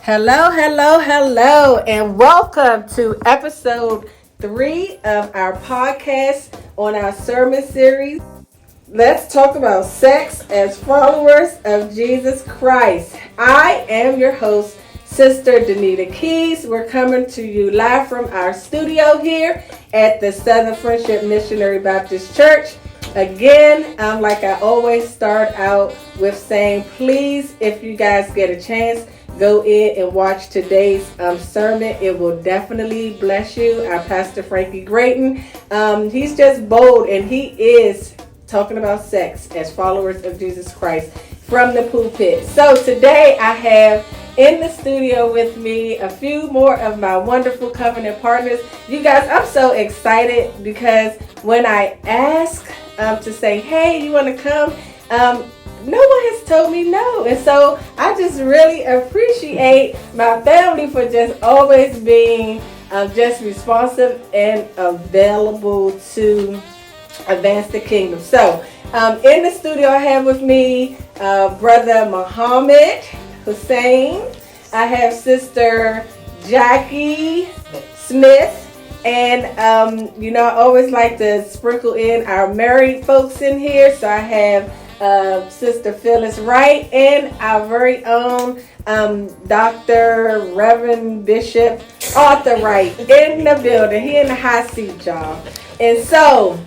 Hello, hello, hello, and welcome to episode 3 of our podcast on our sermon series. Let's talk about sex as followers of Jesus Christ. I am your host, Sister Denita Keys. We're coming to you live from our studio here at the Southern Friendship Missionary Baptist Church. Again, like I always start out with saying, please, if you guys get a chance, go in and watch today's sermon. It will definitely bless you. Our Pastor Frankey Grayton, he's just bold, and he is talking about sex as followers of Jesus Christ from the pulpit. So today I have in the studio with me a few more of my wonderful covenant partners. You guys, I'm so excited because when I ask to say, hey, you want to come? No one has told me no. And so I just really appreciate my family for just always being just responsive and available to advance the kingdom. So in the studio I have with me Brother Mohammed, Houssain. I have Sister Jackie Smith. And, I always like to sprinkle in our married folks in here. So I have Sister Phyllis Wright and our very own Dr. Reverend Bishop Arthur Wright in the building. He in the hot seat, y'all. And so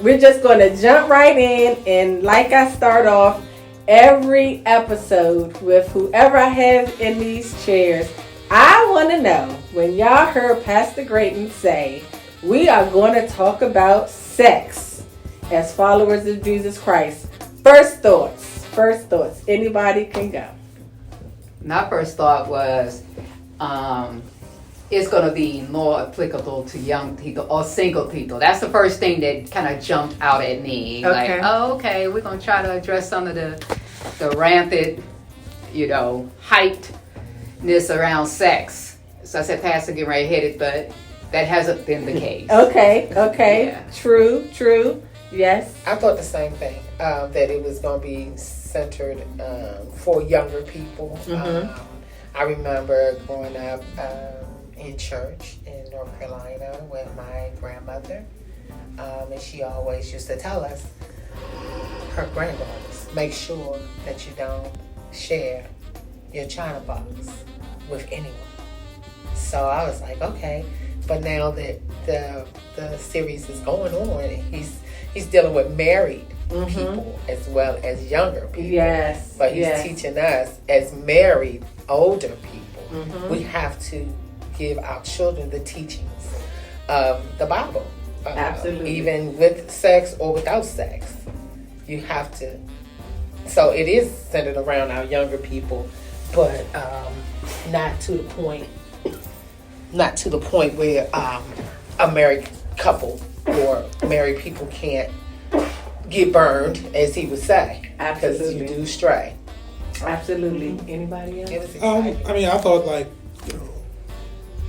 we're just going to jump right in. And like I start off every episode with whoever I have in these chairs, I want to know, when y'all heard Pastor Grayton say, we are going to talk about sex as followers of Jesus Christ. First thoughts. Anybody can go. My first thought was, it's going to be more applicable to young people or single people. That's the first thing that kind of jumped out at me. Okay. Like, okay, we're going to try to address some of the rampant, hypedness around sex. So I said, Pastor, get right headed, but that hasn't been the case. Okay. Yeah. True. Yes. I thought the same thing, that it was going to be centered for younger people. Mm-hmm. I remember growing up in church in North Carolina with my grandmother, and she always used to tell us, her granddaughters, make sure that you don't share your china box with anyone. So I was like, okay. But now that the series is going on, he's dealing with married people as well as younger people. Yes. But he's teaching us as married older people, we have to give our children the teachings of the Bible. Absolutely. Even with sex or without sex, you have to. So it is centered around our younger people, but not to the point where a married couple or married people can't get burned, as he would say. Absolutely. Because you do stray. Absolutely. Anybody else? It was exciting. I thought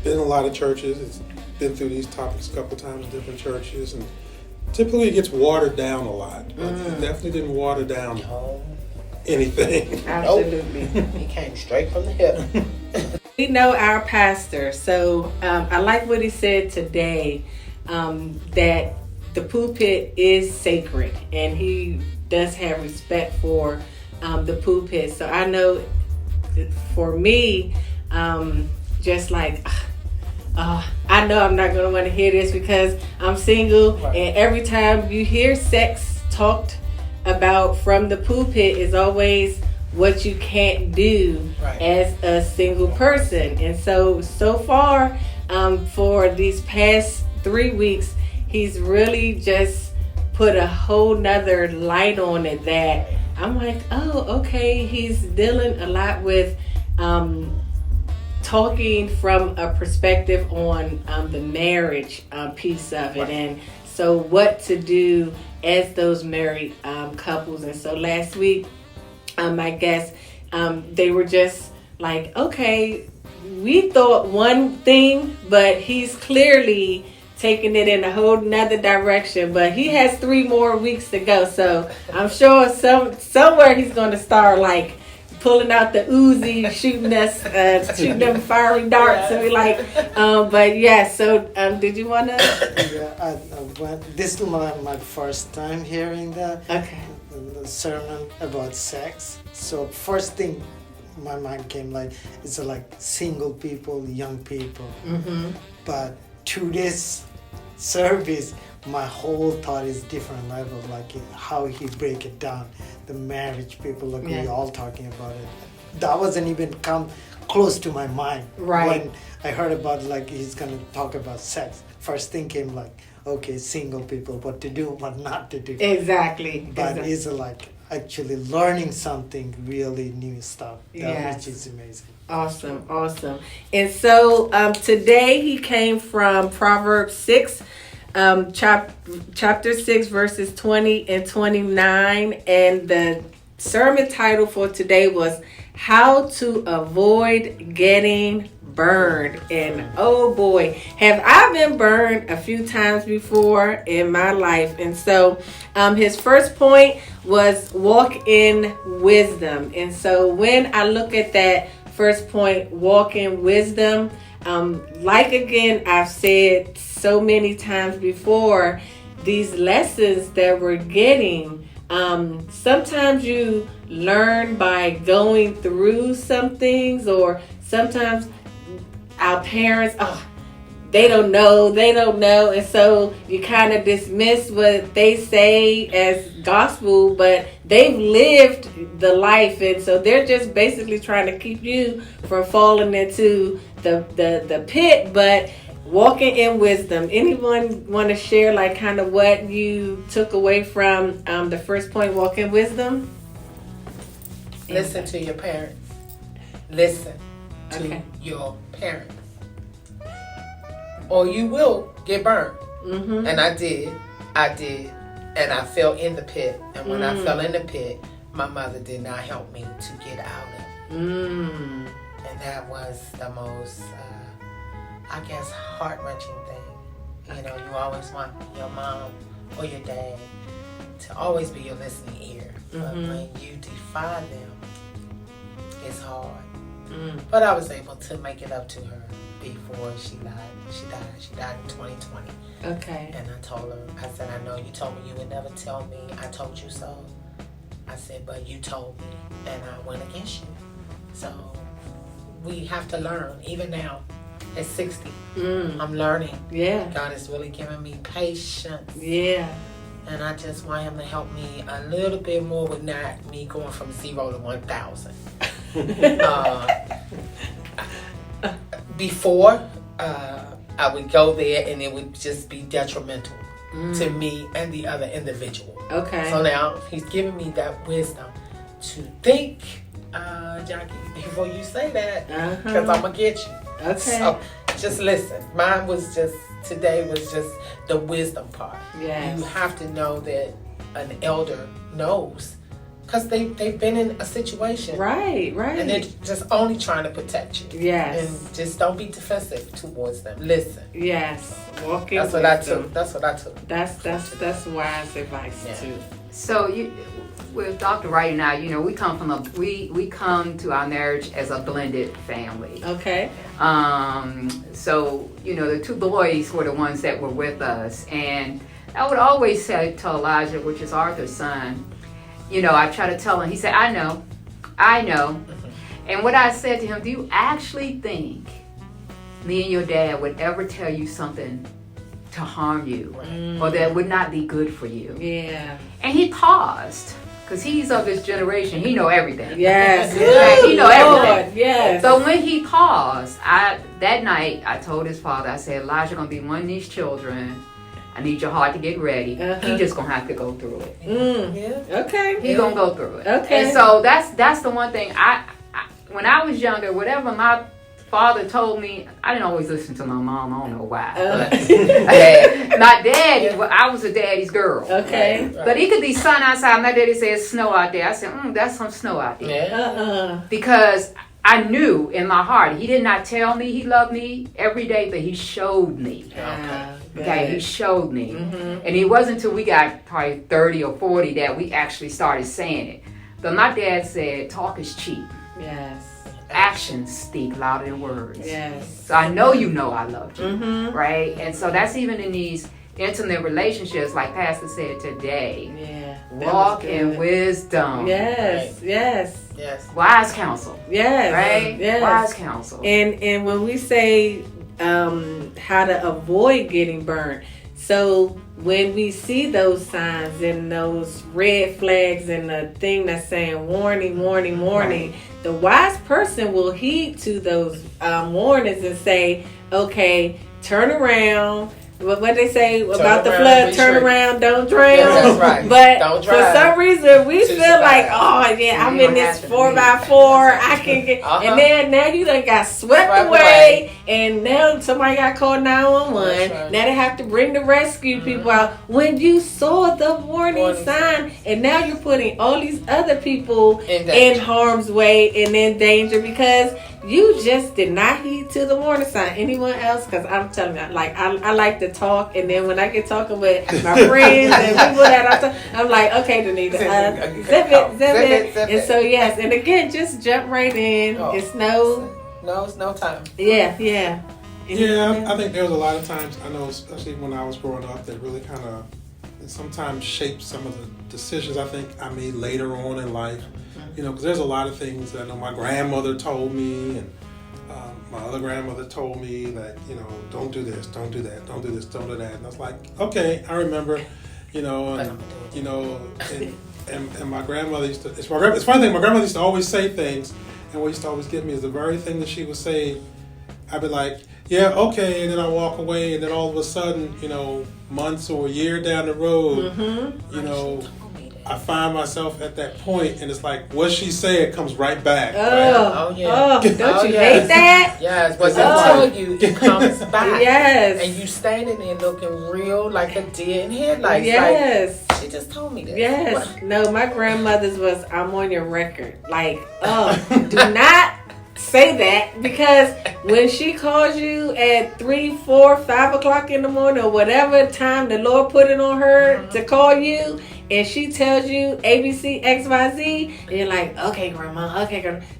been in a lot of churches. It's been through these topics a couple times in different churches, and typically it gets watered down a lot. But it definitely didn't water down anything. Absolutely. He came straight from the hip. We know our pastor, so I like what he said today, that the pulpit is sacred, and he does have respect for the pulpit. So I know for me, just like, I know I'm not going to want to hear this because I'm single, right. And every time you hear sex talked about from the pulpit is always what you can't do as a single person. And so far, for these past 3 weeks, he's really just put a whole nother light on it that I'm like, oh, okay, he's dealing a lot with talking from a perspective on the marriage piece of it. And so what to do as those married couples. And so last week, I guess they were just like, okay, we thought one thing, but he's clearly taking it in a whole nother direction. But he has 3 more weeks to go, so I'm sure somewhere he's going to start like pulling out the Uzi, shooting us, shooting them fiery darts, and we like. But yeah. So did you wanna? Yeah, this is my first time hearing the sermon about sex. So first thing my mind came like it's like single people, young people. Mm-hmm. But to this service, my whole thought is different level, like how he break it down. The marriage people, like we all talking about it. That wasn't even come close to my mind. Right. When I heard about like he's gonna talk about sex, first thing came like, okay, single people, what to do, what not to do. Exactly. But it's like actually learning something really new stuff, which is amazing. Awesome. And so today he came from Proverbs 6, chapter 6, verses 20 and 29. And the sermon title for today was How to Avoid Getting Burned. And oh boy, have I been burned a few times before in my life. And so his first point was walk in wisdom. And so when I look at that first point, walk in wisdom, like again, I've said so many times before, these lessons that we're getting, sometimes you learn by going through some things, or sometimes our parents, they don't know, and so you kind of dismiss what they say as gospel, but they've lived the life, and so they're just basically trying to keep you from falling into the pit, but walking in wisdom. Anyone want to share like kind of what you took away from the first point, walk in wisdom? Listen to your parents. Listen to your parents. Or you will get burned. Mm-hmm. And I did. And I fell in the pit. And when I fell in the pit, my mother did not help me to get out of it. And that was the most, I guess, heart-wrenching thing. You know, you always want your mom or your dad to always be your listening ear. But when you defy them, it's hard. But I was able to make it up to her before she died. She died in 2020. Okay. And I told her, I said, I know you told me you would never tell me. I told you so. I said, but you told me, and I went against you. So we have to learn. Even now, at 60, I'm learning. Yeah. God is really giving me patience. Yeah. And I just want him to help me a little bit more with not me going from 0 to 1,000. Before, I would go there and it would just be detrimental to me and the other individual. Okay. So now he's giving me that wisdom to think, Jackie, before you say that, because I'm going to get you. Okay. So just listen. Mine was just, today was just the wisdom part. Yes. You have to know that an elder knows. Because they've been in a situation. Right. And they're just only trying to protect you. Yes. And just don't be defensive towards them. Listen. Yes. Walk in That's wisdom. what I took. That's wise advice too. So with Dr. Wright and I, you know, we come to our marriage as a blended family. Okay. So, you know, the two boys were the ones that were with us, and I would always say to Elijah, which is Arthur's son, you know, I try to tell him, he said, I know. And what I said to him, do you actually think me and your dad would ever tell you something to harm you or that would not be good for you? Yeah. And he paused, because he's of this generation. He know everything. Yes. He know everything. Yes. So when he paused, that night I told his father, I said, Elijah gonna be one of these children. I need your heart to get ready. He just gonna have to go through it. Yeah. Okay. He gonna go through it. Okay. And so that's the one thing. I when I was younger, whatever my father told me, I didn't always listen to my mom. I don't know why. But my daddy, I was a daddy's girl. Okay. But it could be sun outside. My daddy said snow out there. I said, that's some snow out there. Yeah. Because I knew in my heart, he did not tell me he loved me every day, but he showed me. Okay, he showed me. And it wasn't until we got probably 30 or 40 that we actually started saying it. But my dad said, talk is cheap. Yes. Actions speak louder than words. Yes. So I know you know I loved you, Mm-hmm. right? And so that's even in these intimate relationships, like Pastor said today. Yeah. Walk in wisdom. Yes. Right. Yes. Yes. Wise counsel. Yes. Right? Yes. Wise counsel. And when we say how to avoid getting burned, so when we see those signs and those red flags and the thing that's saying warning, warning, warning, the wise person will heed to those warnings and say, okay, turn around. What they say about the flood? Turn around, don't drown. Yeah, that's right. But Don't for drive some reason, we to feel survive. like, oh yeah, I'm in this 4x4. I can get, and then now you done got swept away, and now somebody got called 911. That's right. Now they have to bring the rescue people out. When you saw the warning sign, and now you're putting all these other people in harm's way and in danger because you just did not heed to the warning sign. Anyone else? Because I'm telling you, like I like to talk, and then when I get talking with my friends and people that I'm like, okay, Denita, zip it. And so yes, and again, just jump right in. It's no time. Yeah. Yeah, I think there was a lot of times, I know, especially when I was growing up, that really kind of sometimes shaped some of the decisions I think I made later on in life. You know, because there's a lot of things that I know my grandmother told me, and my other grandmother told me that, you know, don't do this, don't do that, don't do this, don't do that. And I was like, okay, I remember, you know, and you know, and my grandmother used to. It's funny thing. My grandmother used to always say things, and what used to always get me is the very thing that she would say. I'd be like, yeah, okay, and then I walk away, and then all of a sudden, you know, months or a year down the road, you know, I find myself at that point, and it's like what she said comes right back. Oh yeah. Don't you hate that? Yes, but I tell you, it comes back. Yes. And you standing there looking real like a deer in headlights. Yes. Like, she just told me that. Yes. What? No, my grandmother's was, I'm on your record. Like, do not say that, because when she calls you at 3, 4, 5 o'clock in the morning, or whatever time the Lord put it on her to call you, and she tells you ABC, XYZ, and you're like, okay, grandma.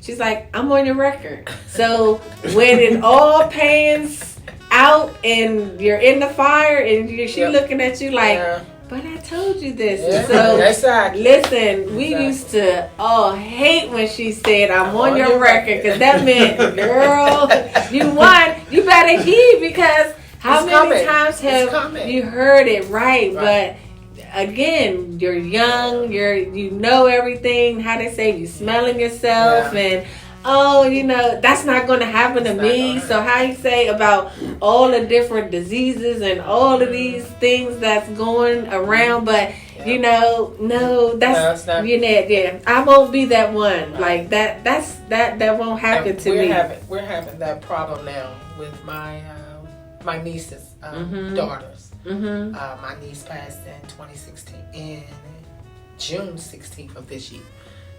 She's like, I'm on your record. So when it all pans out and you're in the fire and she looking at you like, but I told you this. Yeah, so exactly. Listen, we used to all hate when she said, I'm on your record, because that meant, girl, you won. You better heed, because how many times have you heard it right? But again, you're young, you know everything. How they say, you smelling yourself, and you know, that's not going to happen to me. So how you say about all the different diseases and all of these things that's going around, but you know, no, that's not. You know, I won't be that one. Like that won't happen to me. We're having that problem now with my nieces, daughters. My niece passed in 2016, in June 16th of this year,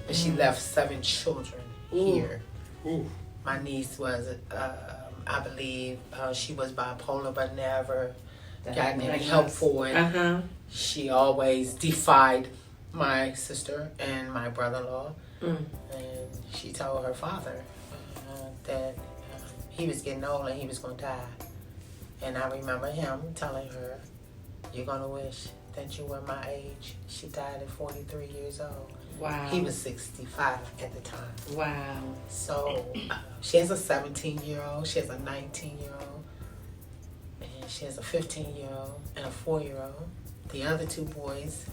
and she left 7 children here. My niece was, I believe, she was bipolar, but never gotten any help for it. She always defied my sister and my brother-in-law, and she told her father that he was getting old and he was going to die. And I remember him telling her, you're going to wish that you were my age. She died at 43 years old. Wow. He was 65 at the time. Wow. So she has a 17-year-old, she has a 19-year-old, and she has a 15-year-old and a 4-year-old. The other 2 boys,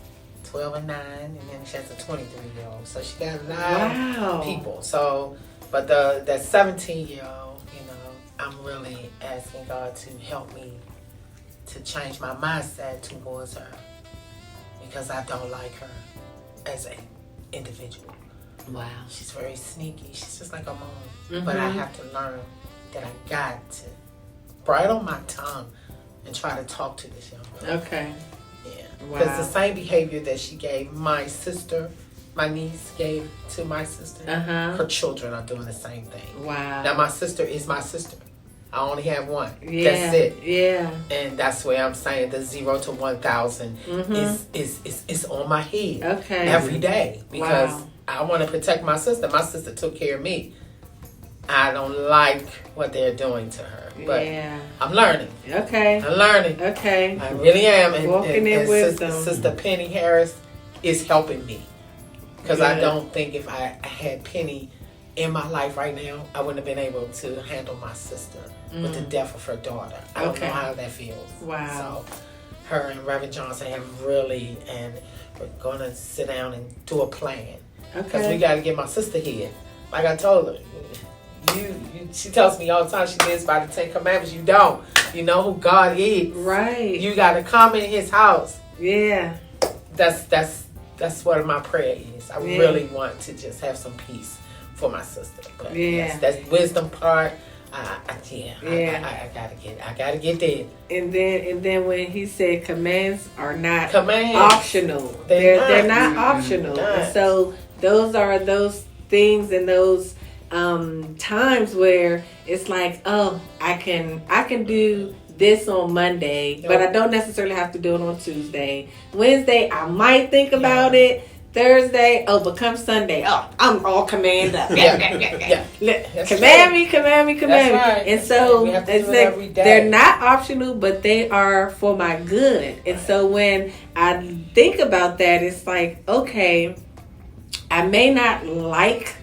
12 and 9, and then she has a 23-year-old. So she got a lot of people. So, but that 17-year-old, you know, I'm really asking God to help me to change my mindset towards her, because I don't like her as an individual. Wow. She's very sneaky. She's just like a mom. But I have to learn that I got to bridle my tongue and try to talk to this young girl. Okay. Yeah. Wow. Because the same behavior that she gave my sister, my niece gave to my sister, her children are doing the same thing. Wow. Now my sister is my sister. I only have one. Yeah. That's it. Yeah. And that's where I'm saying the 0 to 1,000 is on my head. Okay. Every day, because I want to protect my sister. My sister took care of me. I don't like what they're doing to her. But I'm learning. Okay. I'm learning. Okay. I really am. And, Walking in wisdom. Sister Penny Harris is helping me. Because I don't think if I had Penny in my life right now, I wouldn't have been able to handle my sister with the death of her daughter. I don't know how that feels. Wow. So her and Reverend Johnson have really, and we're going to sit down and do a plan. Because we got to get my sister here. Like I told her, she tells me all the time she lives by the 10 Commandments. You don't. You know who God is. Right. You got to come in His house. Yeah. That's what my prayer is. I really want to just have some peace for my sister. But that's wisdom part. I gotta get there. And then when he said commands are not commands optional. They're not optional. And so those are those things and those times where it's like, oh, I can do this on Monday, but I don't necessarily have to do it on Tuesday. Wednesday, I might think about it. Thursday, but come Sunday, I'm all command up. Command me. Right. And so it's like they're not optional, but they are for my good. And so when I think about that, it's like, okay, I may not like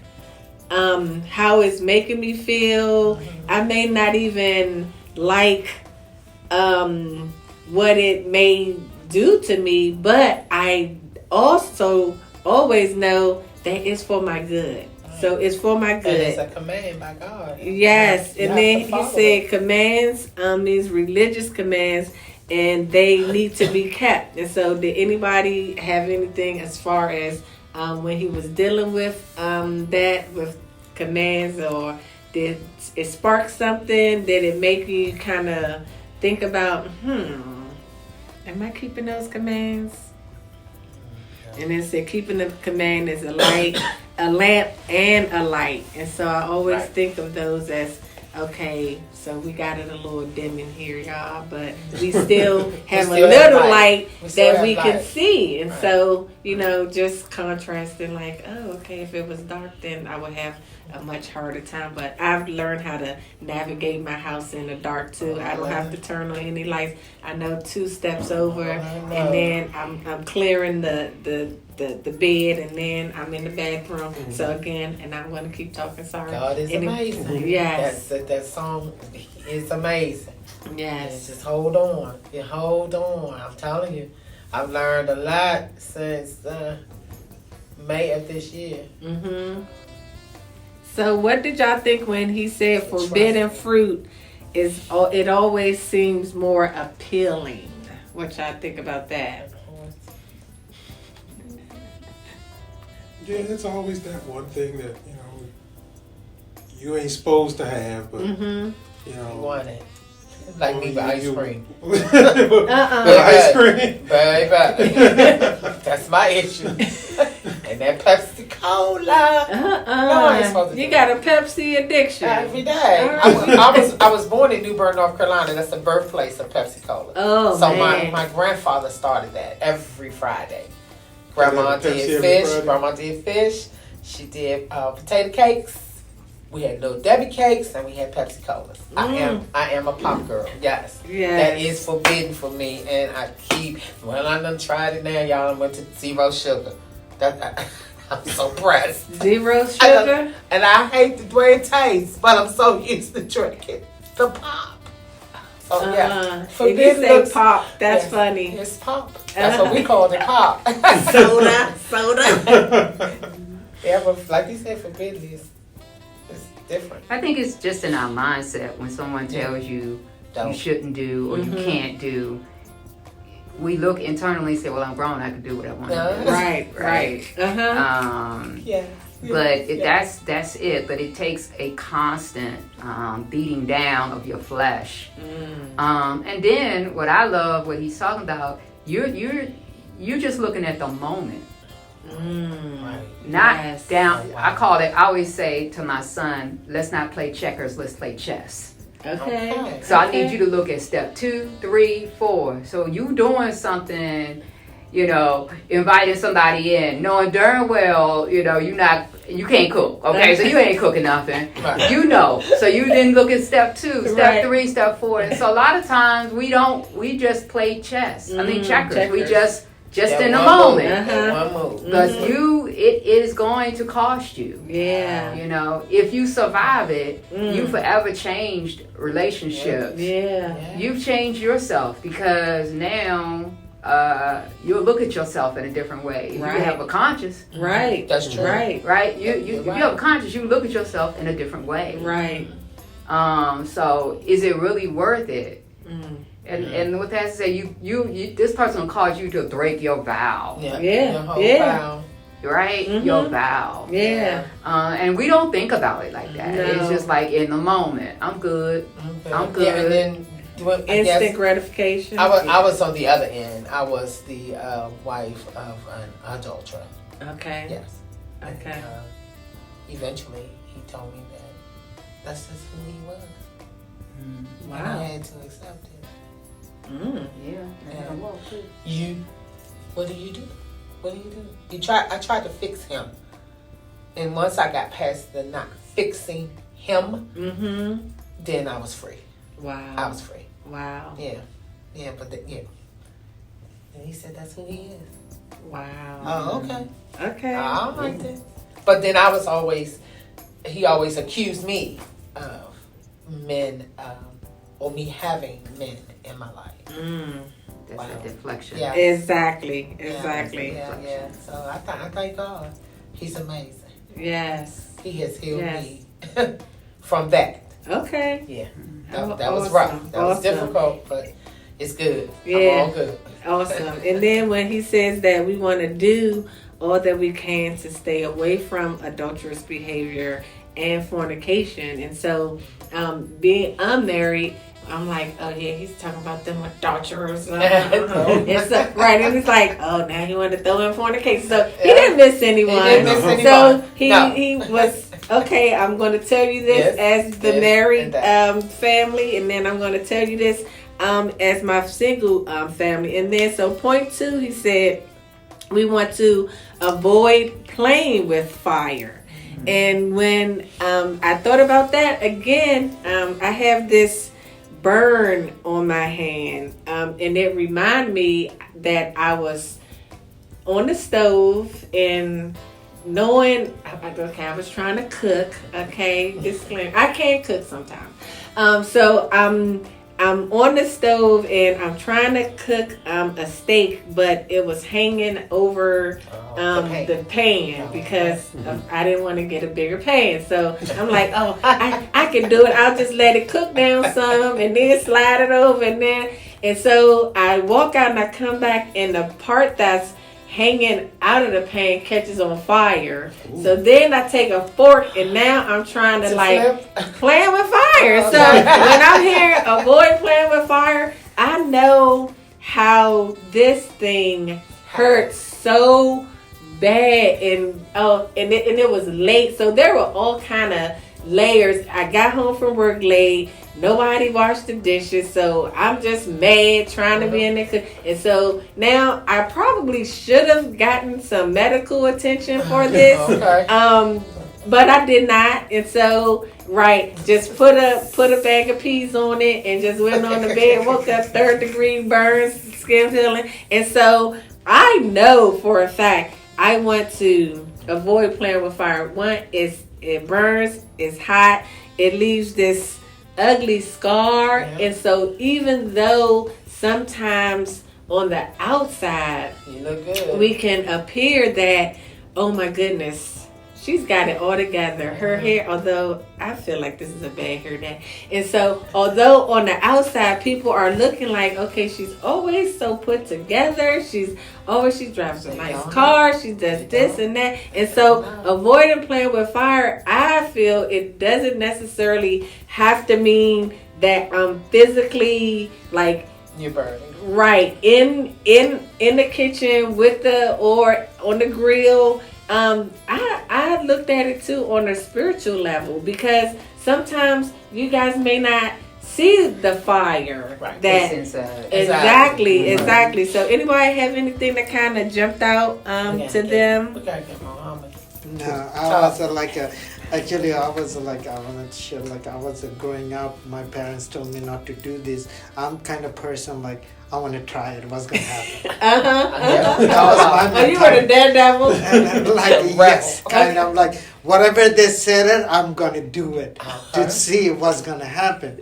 how it's making me feel. I may not even like what it may do to me, but I also always know that it's for my good. So it's for my good. And it's a command by God. Yes. And then he said commands means religious commands, and they need to be kept. And so did anybody have anything as far as when he was dealing with that with commands, or did it spark something? Did it make you kind of think about, am I keeping those commands? And it said keeping the command is a light, a lamp, and a light. And so I always think of those as, okay, so we got it a little dim in here, y'all, but we still have a little light that we can see. And so, just contrasting like, oh, okay, if it was dark, then I would have a much harder time. But I've learned how to navigate my house in the dark too. I don't have to turn on any lights. I know 2 steps over, and then I'm clearing the bed, and then I'm in the bathroom. So again, and I'm going to keep talking. Sorry. God is amazing. Yes. That song is amazing. Yes. And just hold on. You hold on. I'm telling you, I've learned a lot since May of this year. So what did y'all think when he said forbidden fruit it always seems more appealing? What y'all think about that? Yeah, it's always that one thing that, you ain't supposed to have, but, You want it. Like me with ice cream. With ice cream? Baby. That's my issue. And that Pepsi Cola. No, I ain't supposed to you got a Pepsi addiction. Every day. I was born in New Bern, North Carolina. That's the birthplace of Pepsi Cola. Oh, so man. my grandfather started that every Friday. Grandma did fish. Grandma did fish. She did potato cakes. We had little Debbie cakes, and we had Pepsi Colas. I am a pop girl. Yes. That is forbidden for me, and I keep. Well, I done tried it now, y'all. I went to 0 sugar. I'm so pressed. 0 sugar? And I hate the way it tastes, but I'm so used to drinking the pop. So if you say pop, that's funny. It's pop. That's what we call it, pop. Soda. Yeah, but like you said, forbidden is different. I think it's just in our mindset when someone tells you you shouldn't do or you can't do. We look internally and say, well, I'm grown, I can do what I want to do. Right. But that's it. But it takes a constant beating down of your flesh. And then what I love, what he's talking about, you're just looking at the moment. Not down. I call it. I always say to my son, let's not play checkers, let's play chess. Okay. So I need you to look at step 2, 3, 4. So you doing something, inviting somebody in, knowing darn well, you can't cook. Okay, so you ain't cooking nothing. Right. So you didn't look at step 2, step Right. 3, step 4. And so a lot of times we just play chess. Checkers. We just in the moment. One move. Because it is going to cost you. Yeah. If you survive it, you forever changed relationships. Yeah. You've changed yourself because now you'll look at yourself in a different way. Right. You have a conscience, Right. That's true. Right. right? You have a conscience. You look at yourself in a different way. Right. So is it really worth it? And with that to say, you this person will cause you to break your vow, Yeah. Yeah. Your whole Yeah. vow. right? Your vow. Yeah. And we don't think about it like that. No. It's just like in the moment. I'm good. Okay. I'm good. Yeah, and then I guess Instant gratification. I was on the other end. I was the wife of an adulterer. Okay. Yes. Okay. And, eventually, he told me that that's just who he was. And I Wow. had to accept it. Yeah. And Well, too. what do you do? What do you do? I tried to fix him. And once I got past the not fixing him, then I was free. Wow. I was free. Wow. Yeah. Yeah, but and he said that's who he is. Wow. Oh, okay. Okay. All right then. But then he always accused me of men, or me having men in my life. That's Wow. a deflection. Yeah. Exactly. Yeah, Exactly. Yeah. So I thank God. He's amazing. Yes. He has healed Yes. me from that. Okay. Yeah. Oh, That was awesome. rough. That was Awesome. difficult, but it's good. Yeah. I'm all good. Awesome. And then when he says that we want to do all that we can to stay away from adulterous behavior and fornication. And so being unmarried, I'm like, oh yeah, he's talking about them adulterers. And so, right, and it's like, oh, now he wanted to throw in fornication. So he didn't miss anyone. He didn't miss So anyone. he was, okay, I'm going to tell you this as the married family, and then I'm going to tell you this as my single family. And then so point 2, he said, we want to avoid playing with fire. And when I thought about that again, I have this burn on my hand, and it reminded me that I was on the stove and knowing, okay, I was trying to cook. Okay, disclaimer, I can't cook sometimes. So I'm on the stove and I'm trying to cook a steak, but it was hanging over the pan because I didn't want to get a bigger pan. So I'm like, oh, I can do it. I'll just let it cook down some and then slide it over and so I walk out and I come back and the part that's hanging out of the pan catches on fire. Ooh. So then I take a fork and now I'm trying to playing with fire. So when I'm here, avoid playing with fire, I know how this thing hurts so bad and it was late. So there were all kind of layers. I got home from work late. Nobody washed the dishes, so I'm just mad trying to be in there. And so now I probably should have gotten some medical attention for this, but I did not. And so, just put a bag of peas on it and just went on the bed. Woke up 3rd-degree burns, skin peeling, and so I know for a fact I want to avoid playing with fire. One is it burns, it's hot, it leaves this ugly scar, and so even though sometimes on the outside you look good, we can appear that, oh my goodness, she's got it all together, her hair, although I feel like this is a bad hair day, and so although on the outside people are looking like, okay, she's always so put together, she drives a nice car, she does this and that, and so avoiding playing with fire, I feel it doesn't necessarily have to mean that I'm physically you're burning. Right, in the kitchen or on the grill. I looked at it too on a spiritual level, because sometimes you guys may not see the fire Right. that It's inside. exactly. So anybody have anything that kind of jumped out to them? We gotta get Mohammed. No, I was actually I was like, I wasn't sure, like I was growing up, my parents told me not to do this. I'm kind of person like, I want to try it, what's going to happen? Yeah. That was my Oh, you were the daredevil. and like, yes, kind of like, whatever they said it, I'm going to do it to see what's going to happen.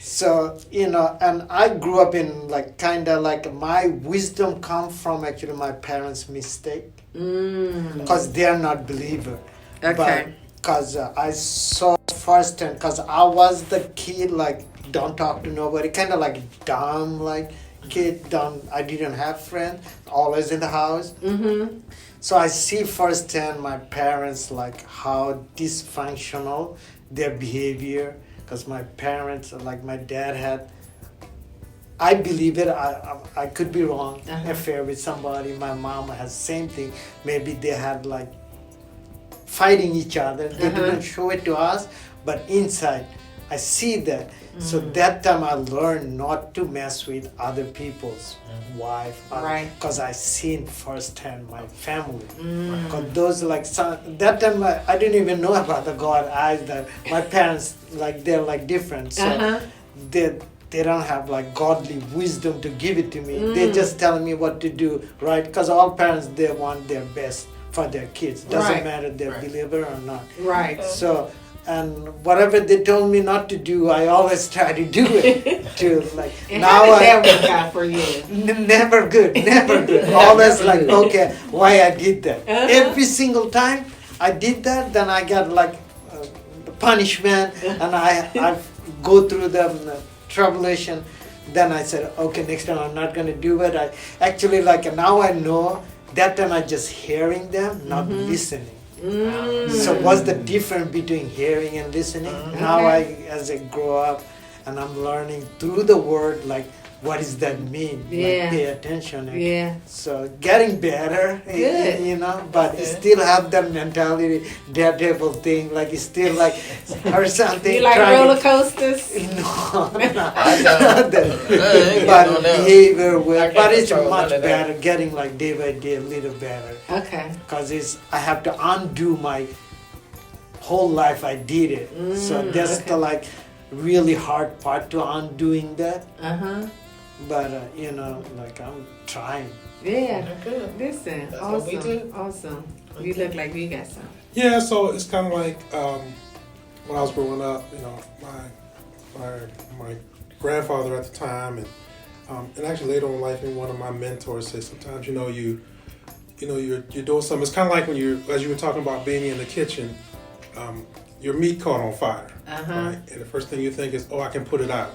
So, you know, and I grew up in like, kind of like my wisdom come from actually my parents' mistake. Because they're not believer. Okay. Because I saw firsthand, because I was the kid, like, don't talk to nobody, kind of like dumb, like, kid, I didn't have friends, always in the house. So I see firsthand my parents, like, how dysfunctional their behavior, because my parents, like, my dad had, I believe it, I could be wrong, affair with somebody, my mom has same thing, maybe they had, like, fighting each other. They didn't show it to us, but inside, I see that. So that time I learned not to mess with other people's wife, Right. Because I seen firsthand my family. Because those like that time I didn't even know about the God eyes that my parents like they're like different. So they don't have like godly wisdom to give it to me. They just telling me what to do, right? Because all parents they want their best for their kids. Doesn't Right. matter they're believer or not. Right. So, and whatever they told me not to do, I always try to do it. To like And now how did that work out for you? never good, never good. Always like okay, why I did that? Every single time I did that, then I got like punishment, and I go through the tribulation. Then I said, okay, next time I'm not gonna do it. I actually like now I know. That time I just hearing them, not listening. So what's the difference between hearing and listening? Now as I grow up and I'm learning through the word, like what does that mean? Yeah. Like, pay attention. Yeah. So getting better, Good. you know, but it still have that mentality, daredevil thing, like it's still like or something. You like trying roller to- coasters? No, I don't. but behavior I will, can't but it's control much none of that. better, getting like day by day a little better. Okay. Because I have to undo my whole life I did it. So that's the like really hard part to undoing that. But you know, like I'm trying. Yeah. Good. Listen, That's what we awesome. do. Awesome. You look like you got some. Yeah, so it's kind of like when I was growing up, you know, my grandfather at the time, and actually later on in life, and one of my mentors said sometimes, you know, you're doing something. It's kind of like when as you were talking about being in the kitchen, your meat caught on fire, right? And the first thing you think is, oh, I can put it out.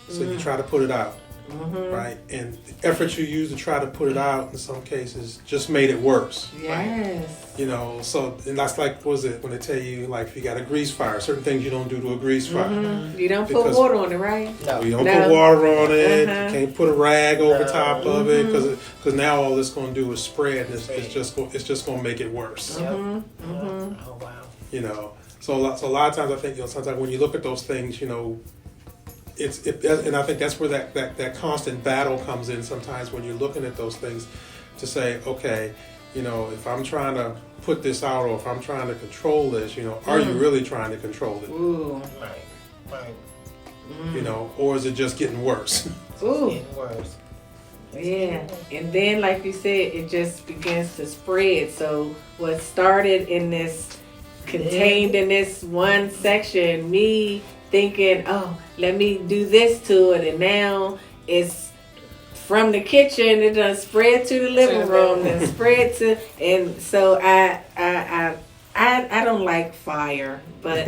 So you try to put it out, right? And the effort you use to try to put it out in some cases just made it worse. Yes. You know, so, and that's like, what was it, when they tell you, like, if you got a grease fire, certain things you don't do to a grease fire. You don't put Because- water on it, right? No. You don't No. put water on it, Uh-huh. you can't put a rag over No. top of it, because now all it's going to do is spread, and it's just going to make it worse. Oh wow. You know, so a lot of times I think, you know, sometimes when you look at those things, you know, and I think that's where that constant battle comes in sometimes when you're looking at those things to say, okay, you know, if I'm trying to put this out or if I'm trying to control this, you know, are you really trying to control it? Ooh. Right. You know, or is it just getting worse? Ooh. Getting worse. Yeah. And then, like you said, it just begins to spread. So what started in this, contained in this one section, me thinking, oh, let me do this to it, and now it's from the kitchen, it done spread to the living room, and spread to, and so I don't like fire, but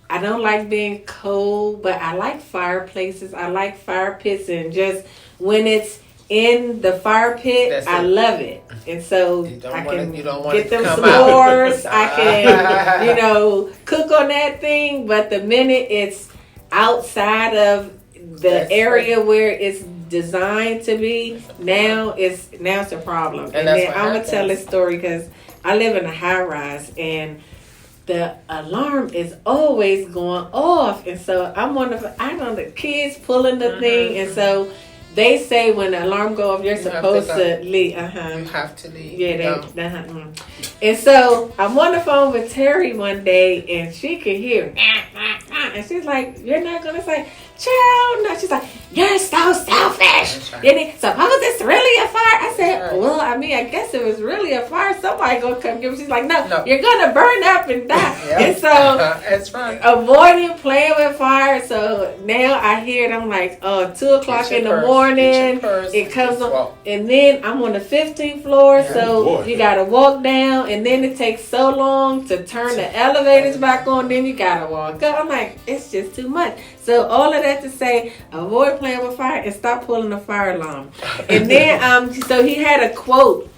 I don't like being cold, but I like fireplaces, I like fire pits, and just when it's in the fire pit, That's I it. love it, and so You don't I want can it- you don't want get it to them come out. s'mores. I can, cook on that thing. But the minute it's outside of the That's area where it's designed to be, now it's a problem. And that's then what I'm gonna tell happens. this story because I live in a high rise, and the alarm is always going off. And so I know the kids pulling the thing. And so they say when the alarm go off, you're supposed to leave. You have to leave. Yeah, And so I'm on the phone with Terry one day, and she could hear, and she's like, "You're not gonna say, child?" No, she's like, "You're so selfish." Right. Suppose it's really a fire. I said, right. Well, I mean, I guess it was really a fire. Somebody gonna come get me. She's like, no, you're gonna burn up and die. Yep. And so that's right. Avoiding playing with fire. So now I hear it. I'm like, 2:00 in the morning. It comes on, and then I'm on the 15th floor. Yeah. So you gotta walk down. And then it takes so long to turn the elevators back on. Then you gotta walk up. I'm like, it's just too much. So all of that to say, avoid playing with fire and stop pulling the fire alarm. And then, so he had a quote.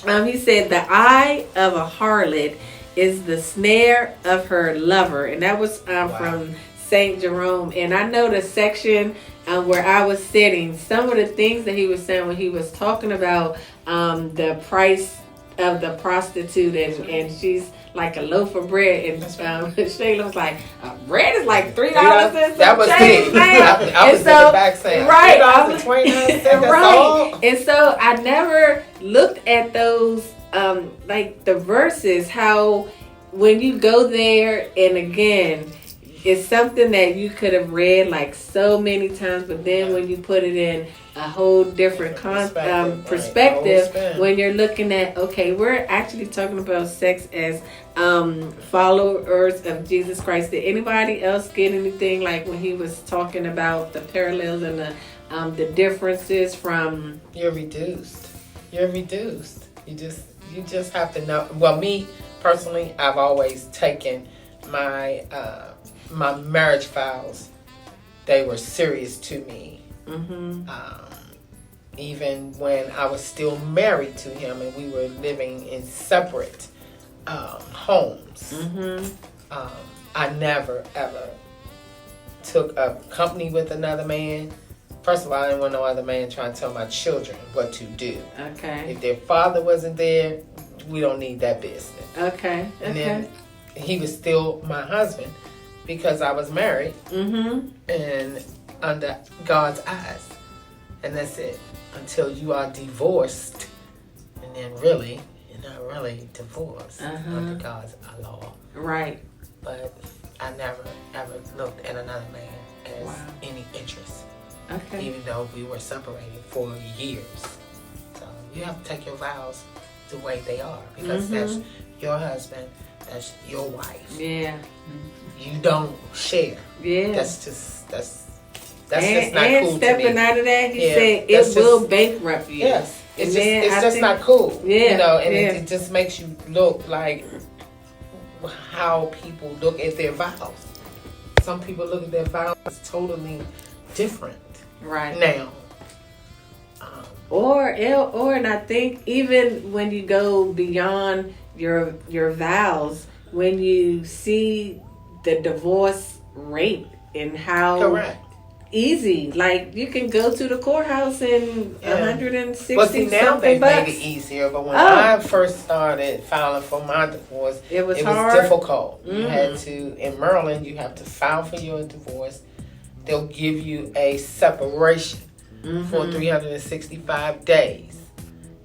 He said, "The eye of a harlot is the snare of her lover," and that was from Saint Jerome. And I know the section where I was sitting. Some of the things that he was saying when he was talking about the price of the prostitute, and she's like a loaf of bread, and Shayla was like, bread is like $3 and that was change, man. I was in the back saying, right, right. And so I never looked at those like the verses, how when you go there, and again, it's something that you could have read like so many times, but then when you put it in a whole different perspective, right. When you're looking at, okay, we're actually talking about sex as followers of Jesus Christ. Did anybody else get anything like when he was talking about the parallels and the differences from? You're reduced. You just have to know. Well, me personally, I've always taken my my marriage vows. They were serious to me. Mm-hmm. Even when I was still married to him and we were living in separate homes. Mm-hmm. I never ever took up company with another man. First of all, I didn't want no other man trying to tell my children what to do. Okay. If their father wasn't there, we don't need that business. Okay. And then he was still my husband because I was married. Mm-hmm. And under God's eyes. And that's it. Until you are divorced. And then really, you're not really divorced under God's law. Right. But I never, ever looked at another man as any interest. Okay. Even though we were separated for years. So you have to take your vows the way they are. Because that's your husband. That's your wife. Yeah. You don't share. Yeah. That's just not cool to me. And stepping out of that, he said it will bankrupt you. Yes. It's just not cool. Yeah. You know, and it just makes you look like how people look at their vows. Some people look at their vows totally different. Right. Now. And I think even when you go beyond your vows, when you see the divorce rate and how easy, like you can go to the courthouse in $160 Well, see, now they bucks. made it easier, but when I first started filing for my divorce, it was hard. Difficult. You had to, in Maryland, you have to file for your divorce. They'll give you a separation for 365 days.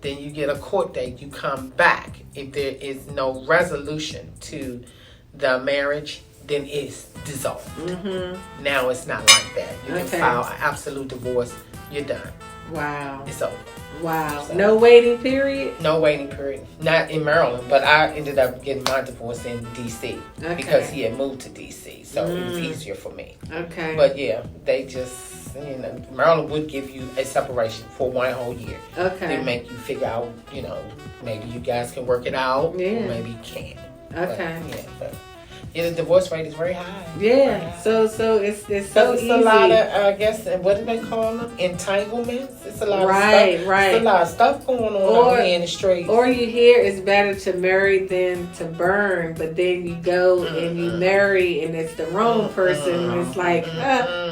Then you get a court date. You come back. If there is no resolution to the marriage, then it's dissolved. Now it's not like that. You can file an absolute divorce. You're done. Wow. It's over. Wow. So, no waiting period? No waiting period. Not in Maryland, but I ended up getting my divorce in D.C. because he had moved to D.C. So it was easier for me. Okay. But yeah, they just, Maryland would give you a separation for 1 whole year. Okay. They make you figure out, maybe you guys can work it out. Yeah. Or maybe you can't. Okay. But, Yeah, the divorce rate is very high. Yeah. So it's so It's easy. a lot of, I guess, what do they call them? Entanglements. It's a lot of stuff. Right. It's a lot of stuff going on out here in the streets. Or you hear it's better to marry than to burn, but then you go and you marry and it's the wrong person. And it's like,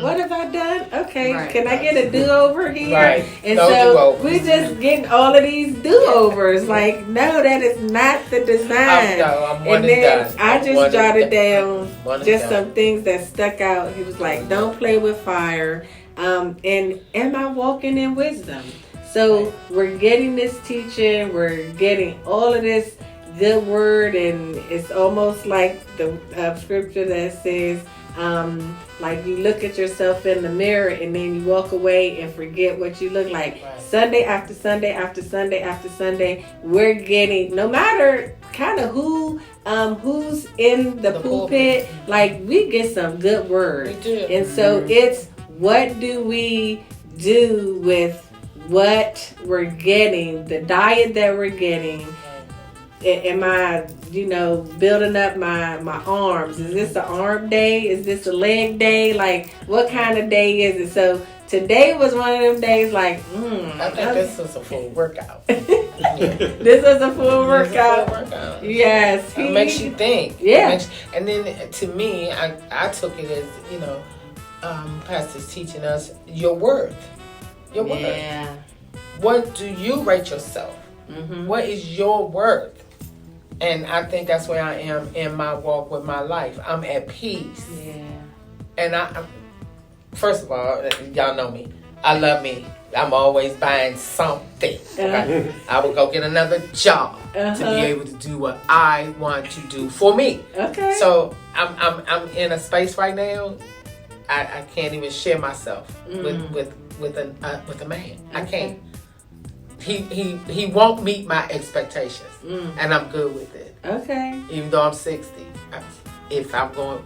what have I done? Okay, Right. can I get a do-over here? Right. And No so do-overs. we just getting all of these do-overs. Like, no, that is not the design. I'm one And then done. I I'm just one and jotted done. down One and just done. some things that stuck out. He was like, don't play with fire. And am I walking in wisdom? So we're getting this teaching, we're getting all of this good word, and it's almost like the scripture that says, like you look at yourself in the mirror and then you walk away and forget what you look like. Right. Sunday after Sunday after Sunday after Sunday, we're getting, no matter kind of who's in the pulpit, like we get some good word. We do. And so it's, what do we do with what we're getting, the diet that we're getting? Am I, building up my arms? Is this an arm day? Is this a leg day? Like, what kind of day is it? So today was one of them days like, I think this was a full workout. This was a full workout. Yes. It makes you think. Yeah. And then to me, I took it as, pastor's teaching us your worth. Your worth. Yeah. What do you rate yourself? Mm-hmm. What is your worth? And I think that's where I am in my walk with my life. I'm at peace. Yeah. And I first of all, y'all know me. I love me. I'm always buying something. Okay? I will go get another job to be able to do what I want to do for me. Okay. So I'm in a space right now. I can't even share myself with a man. I can't. He won't meet my expectations, and I'm good with it. Okay. Even though I'm 60, if I'm going,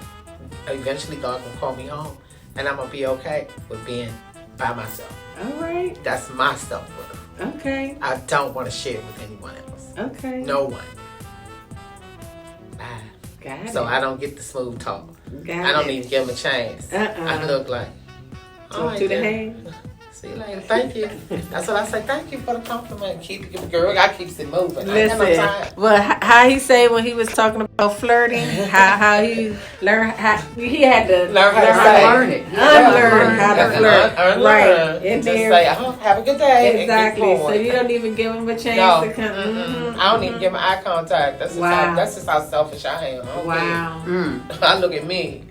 eventually God will call me home, and I'm gonna be okay with being by myself. All right. That's my self-worth. Okay. I don't want to share it with anyone else. Okay. No one. Got So it. I don't get the smooth talk. Got I don't it. even give them a chance. I look like, Talk to the hand. see you later. Thank you. That's what I say. Thank you for the compliment. Girl, I keeps it moving. I ain't got no Listen, time. well, how he say when he was talking about flirting, how he learned, how he had to Learn how to learn say. Unlearn it. unlearn how to flirt. Unlearn. Right. And Just then, say, have a good day. exactly. And get So forward. you don't even give him a chance No. to come. Mhm. I don't even give him eye contact. That's just, Wow. that's just how selfish I am. I don't Wow. care. I look at me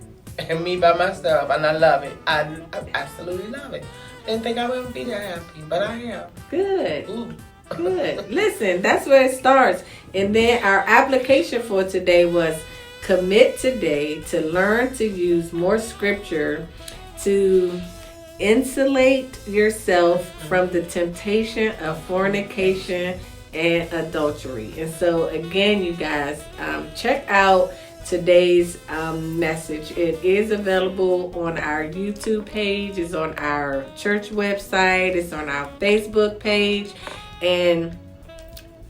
and me by myself, and I love it. I absolutely love it. Didn't think I would be that happy, but I am. Good. Ooh. Good. Listen, that's where it starts. And then our application for today was commit today to learn to use more scripture to insulate yourself from the temptation of fornication and adultery. And so again, you guys, check out today's message. It is available on our YouTube page, it's on our church website, it's on our Facebook page. And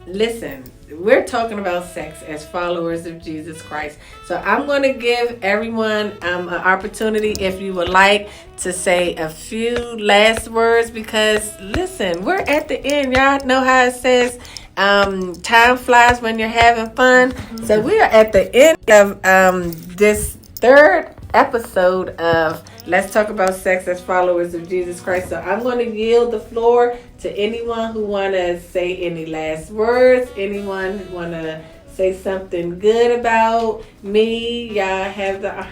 listen, we're talking about sex as followers of Jesus Christ. So I'm going to give everyone an opportunity, if you would like, to say a few last words, because listen, we're at the end. Y'all know how it says time flies when you're having fun. So we are at the end of this third episode of Let's Talk About Sex as Followers of Jesus Christ. So I'm going to yield the floor to anyone who want to say any last words, anyone who want to say something good about me. Y'all have the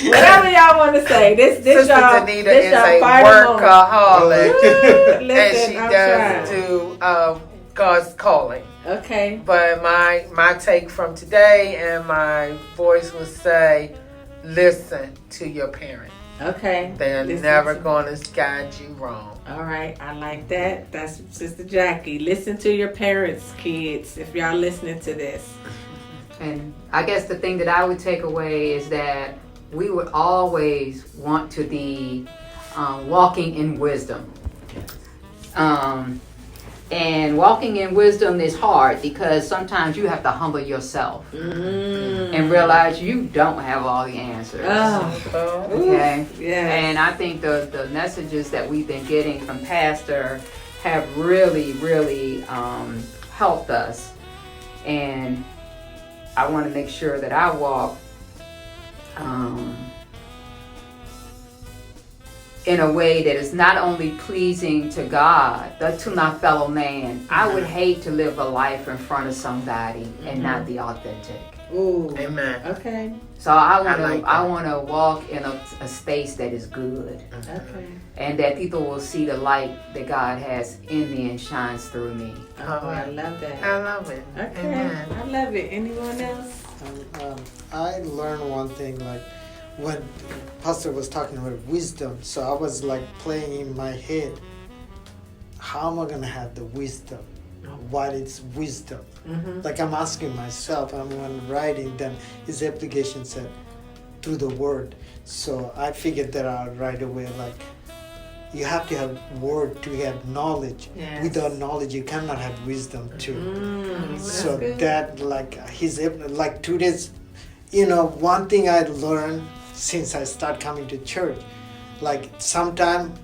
whatever y'all want to say. This Sister y'all, Denita this is y'all a fighting workaholic, on. Listen, and she I'm does trying. do God's calling. Okay. But my take from today and my voice would say, listen to your parents. Okay. They're Listen never to- going to guide you wrong. All right, I like that. That's Sister Jackie. Listen to your parents, kids, if y'all listening to this. And I guess the thing that I would take away is that we would always want to be walking in wisdom. And walking in wisdom is hard because sometimes you have to humble yourself and realize you don't have all the answers. Okay? Yeah. And I think the messages that we've been getting from Pastor have really, really helped us. And I want to make sure that I walk in a way that is not only pleasing to God, but to my fellow man. I would hate to live a life in front of somebody and not be authentic. Ooh. Amen. Okay. So I like want to walk in a space that is good, Okay. and that people will see the light that God has in me and shines through me. Oh, I love that. I love it. Okay. Amen. I love it. Anyone else? I learned one thing, like when Pastor was talking about wisdom, so I was like playing in my head, how am I gonna have the wisdom? What is wisdom? Like I'm asking myself, and when writing, then his application said through the word. So I figured that out right away. Like you have to have word to have knowledge. Yes. Without knowledge, you cannot have wisdom too. So that's good. that like his like 2 days, one thing I learned since I start coming to church, like sometimes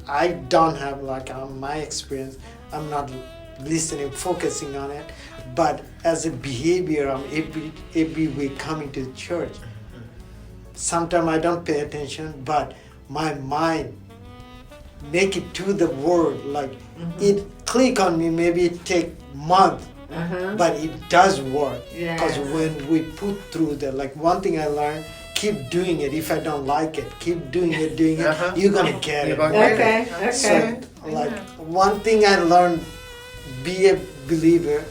I don't have like my experience, I'm not listening, focusing on it, but as a behavior, I'm every week coming to church. Sometimes I don't pay attention, but my mind make it to the word, like it click on me, maybe it take month, but it does work. Because when we put through the, like one thing I learned, keep doing it. If I don't like it, keep doing it, you're gonna get it. Okay. So, like one thing I learned, be a believer.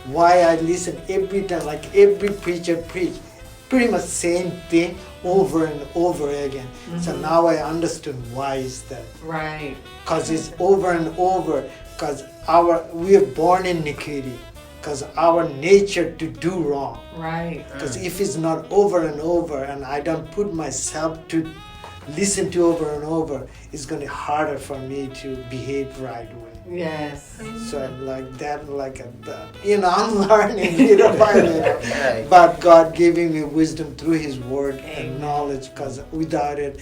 Why I listen every time, like every preacher preach, pretty much same thing over and over again. So now I understood why is that. Right. Because it's over and over. Because we are born in iniquity. Because our nature to do wrong. Right. Because if it's not over and over, and I don't put myself to listen to over and over, it's going to be harder for me to behave right way. Yes. So I'm like that, I'm learning little by little. But God giving me wisdom through His Word and knowledge, because without it,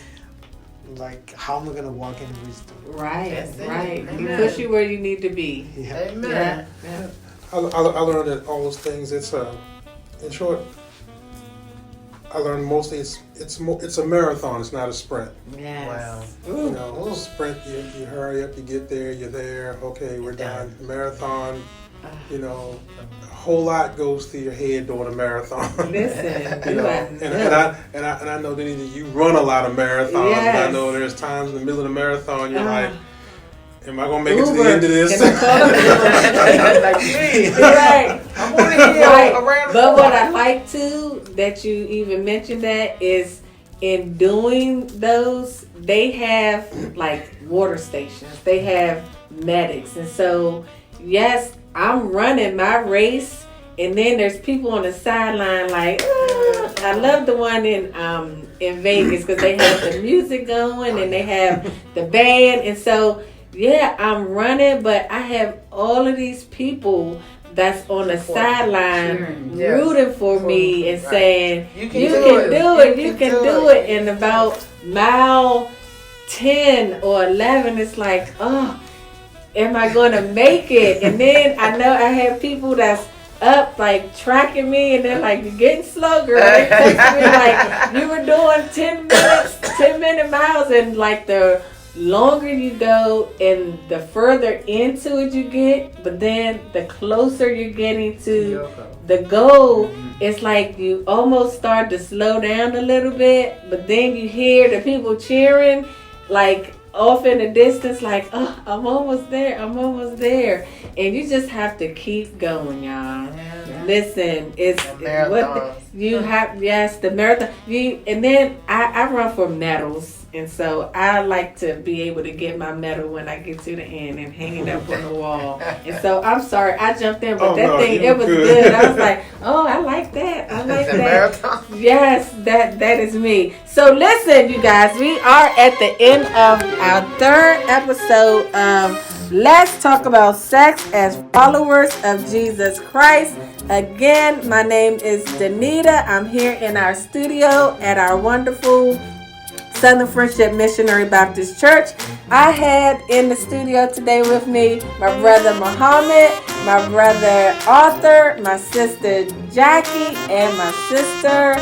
like, how am I going to walk in wisdom? Right. That's it. Right. Amen. You push you where you need to be. Yeah. Amen. Yeah. I learned that all those things. It's in short, I learned mostly it's a marathon. It's not a sprint. Yes. Wow. Sprint. You hurry up. You get there. You're there. Okay, we're done. Marathon. A whole lot goes through your head during a marathon. Listen. And I know that you run a lot of marathons. Yes. And I know there's times in the middle of the marathon you're like, am I gonna make it to the end of this? Can I call Like me. Right. I'm on the hill around the But what corner. I like too, that you even mentioned that, is in doing those, they have like water stations, they have medics, and so yes, I'm running my race, and then there's people on the sideline like, I love the one in Vegas because they have the music going and they have the band, and so yeah, I'm running, but I have all of these people that's on the sideline rooting for me and saying, you can do it. And about mile 10 or 11, it's like, oh, am I going to make it? And then I know I have people that's up like tracking me, and they're like, you're getting slow, girl. They text me like, you were doing 10-minute miles, and like the longer you go and the further into it you get, but then the closer you're getting to the goal, it's like you almost start to slow down a little bit, but then you hear the people cheering like off in the distance, like, oh, I'm almost there, and you just have to keep going, y'all. Listen, it's what you have. Yes, the marathon. And then I run for medals. And so I like to be able to get my medal when I get to the end and hang it up on the wall. And so I'm sorry I jumped in, but it was good. I was like, oh, I like that. I like that. Marathon. Yes, that is me. So listen, you guys, we are at the end of our third episode of Let's talk about sex as followers of Jesus Christ. Again, my name is Denita. I'm here in our studio at our wonderful Southern Friendship Missionary Baptist Church. I had in the studio today with me my brother Mohammed, my brother Arthur, my sister Jackie, and my sister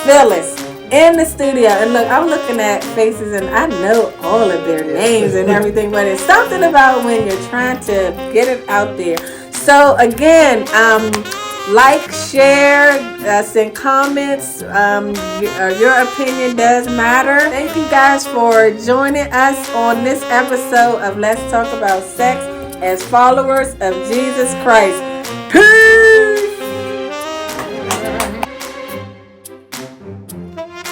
Phyllis in the studio. And look, I'm looking at faces and I know all of their names and everything, but it's something about when you're trying to get it out there. So again, like, share, send comments. Your opinion does matter. Thank you guys for joining us on this episode of Let's Talk About Sex as followers of Jesus Christ.